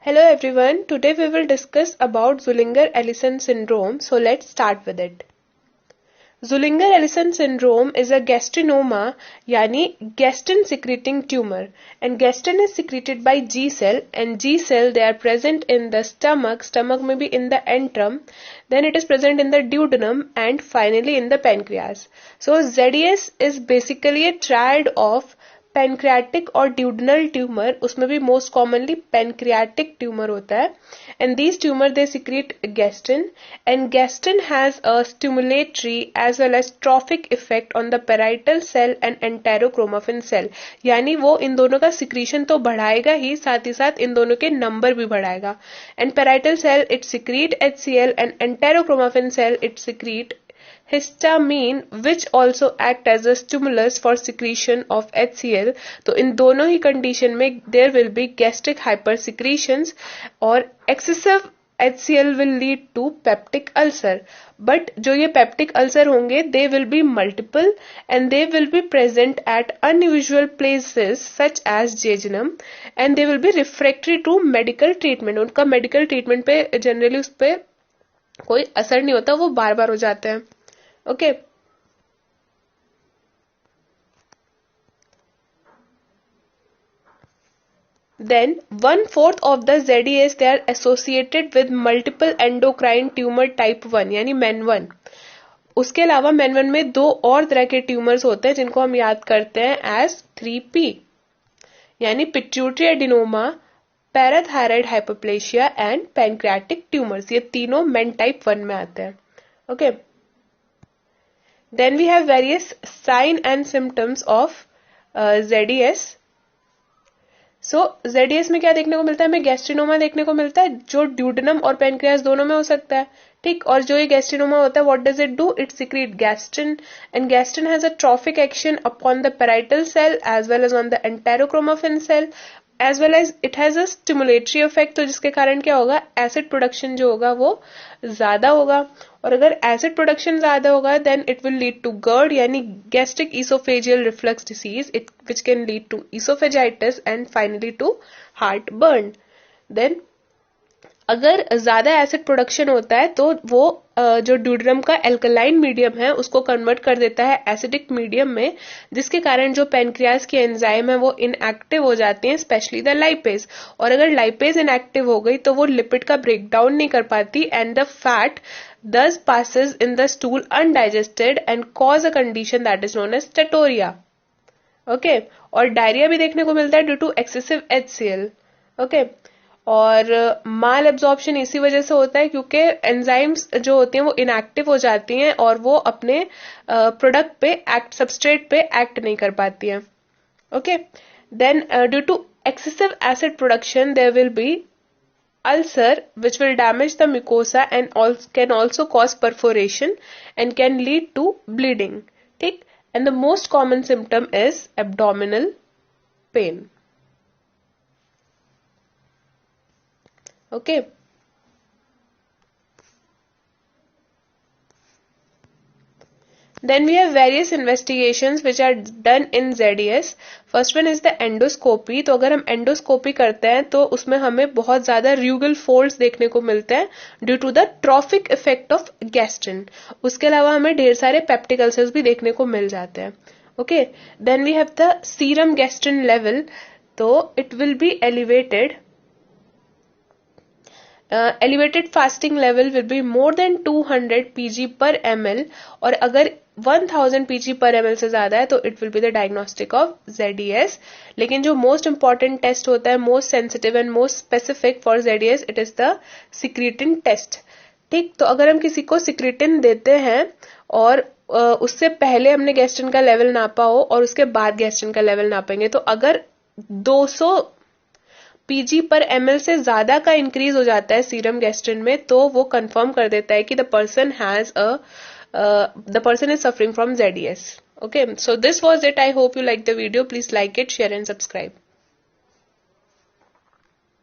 Hello everyone, today we will discuss about Zollinger-Ellison syndrome, so let's start with it. Zollinger-Ellison syndrome is a gastrinoma यानी gastrin secreting tumor and gastrin is secreted by G cell and G cell they are present in the stomach may be in the antrum, then it is present in the duodenum and finally in the pancreas. So ZES is basically a triad of pancreatic और duodenal tumour, उसमें भी most commonly pancreatic tumour होता है and these tumour they secrete gastrin and gastrin has a stimulatory as well as trophic effect on the parietal cell and enterochromaffin cell, यानी वो इन दोनों का secretion तो बढ़ाएगा ही, साथ इन दोनों के नंबर भी बढ़ाएगा. And parietal cell it secrete HCl and enterochromaffin cell it secrete histamine which also act as a stimulus for secretion of HCl. तो इन दोनों ही कंडीशन में there will be gastric hypersecretions और excessive HCl will lead to peptic ulcer. But जो ये peptic ulcer होंगे they will be multiple and they will be present at unusual places such as jejunum and they will be refractory to medical treatment. उनका medical treatment पे generally उस पे कोई असर नहीं होता, वो बार बार हो जाते हैं. Okay. Then 1/4 of the ZES they are associated with multiple endocrine tumor type 1 यानी MEN1. उसके अलावा MEN1 में दो और तरह के ट्यूमर्स होते हैं जिनको हम याद करते हैं एज 3P यानी pituitary adenoma, parathyroid हाइपोप्लेशिया and pancreatic tumours. ये तीनों मेन टाइप 1 में आते हैं. Okay. Then we have various sign and symptoms of ZES. So ZES में क्या देखने को मिलता है? हमें गैस्ट्रिनोमा देखने को मिलता है जो ड्यूडेनम और पेनक्रियास दोनों में हो सकता है. ठीक. और जो ये गैस्ट्रिनोमा होता है, what does it do? It secrete gastrin and gastrin has a trophic action upon the parietal cell as well as on the enterochromaffin cell as well as it has a stimulatory effect. तो जिसके कारण क्या होगा? Acid production जो होगा वो ज्यादा होगा और अगर एसिड प्रोडक्शन ज्यादा होगा then it will lead to GERD यानी gastric oesophageal reflux disease which can lead to oesophagitis and finally to heartburn. Then अगर ज्यादा एसिड प्रोडक्शन होता है तो वो जो ड्यूडेनम का एल्कलाइन मीडियम है उसको कन्वर्ट कर देता है एसिडिक मीडियम में, जिसके कारण जो पैनक्रियास की एंजाइम है वो इनएक्टिव हो जाती हैं, स्पेशली द लाइपेज. और अगर लाइपेज इनएक्टिव हो गई तो वो लिपिड का ब्रेकडाउन नहीं कर पाती and the fat thus passes in the stool undigested and cause a condition that is known as steatorrhea. Okay. और डायरिया भी देखने को मिलता है due to excessive HCl. Okay. और माल एब्जॉर्प्शन इसी वजह से होता है क्योंकि एंजाइम्स जो होती हैं वो इनएक्टिव हो जाती हैं और वो अपने प्रोडक्ट पे सबस्ट्रेट पे एक्ट नहीं कर पाती हैं. Okay. Then due to excessive acid production there will be ulcer which will damage the mucosa and can also cause perforation and can lead to bleeding. ठीक. And the most common symptom is abdominal pain. Okay. Then we have various investigations which are done in ZES. First one is the endoscopy. तो अगर हम endoscopy करते हैं तो उसमें हमें बहुत ज्यादा रूगल फोल्ड्स देखने को मिलते हैं due to the trophic effect of gastrin. उसके अलावा हमें ढेर सारे पेप्टिक अल्सर्स भी देखने को मिल जाते हैं. Okay. Then we have the serum gastrin level. तो it will be elevated. Elevated fasting level will be more than 200 pg per ml और अगर 1000 pg per ml से ज्यादा है तो it will be the diagnostic of ZES. लेकिन जो most important test होता है, most sensitive and most specific for ZES, it is the secretin test. ठीक. तो अगर हम किसी को सिक्रीटिन देते हैं और उससे पहले हमने गैस्ट्रिन का लेवल नापा हो और उसके बाद गैस्ट्रिन का लेवल नापेंगे तो अगर 200 pg पर ml से ज्यादा का इंक्रीज हो जाता है सीरम गैस्ट्रिन में तो वो कंफर्म कर देता है कि the person is suffering from ZES. Okay, so this was it. I hope you liked the video. Please like it, share and subscribe.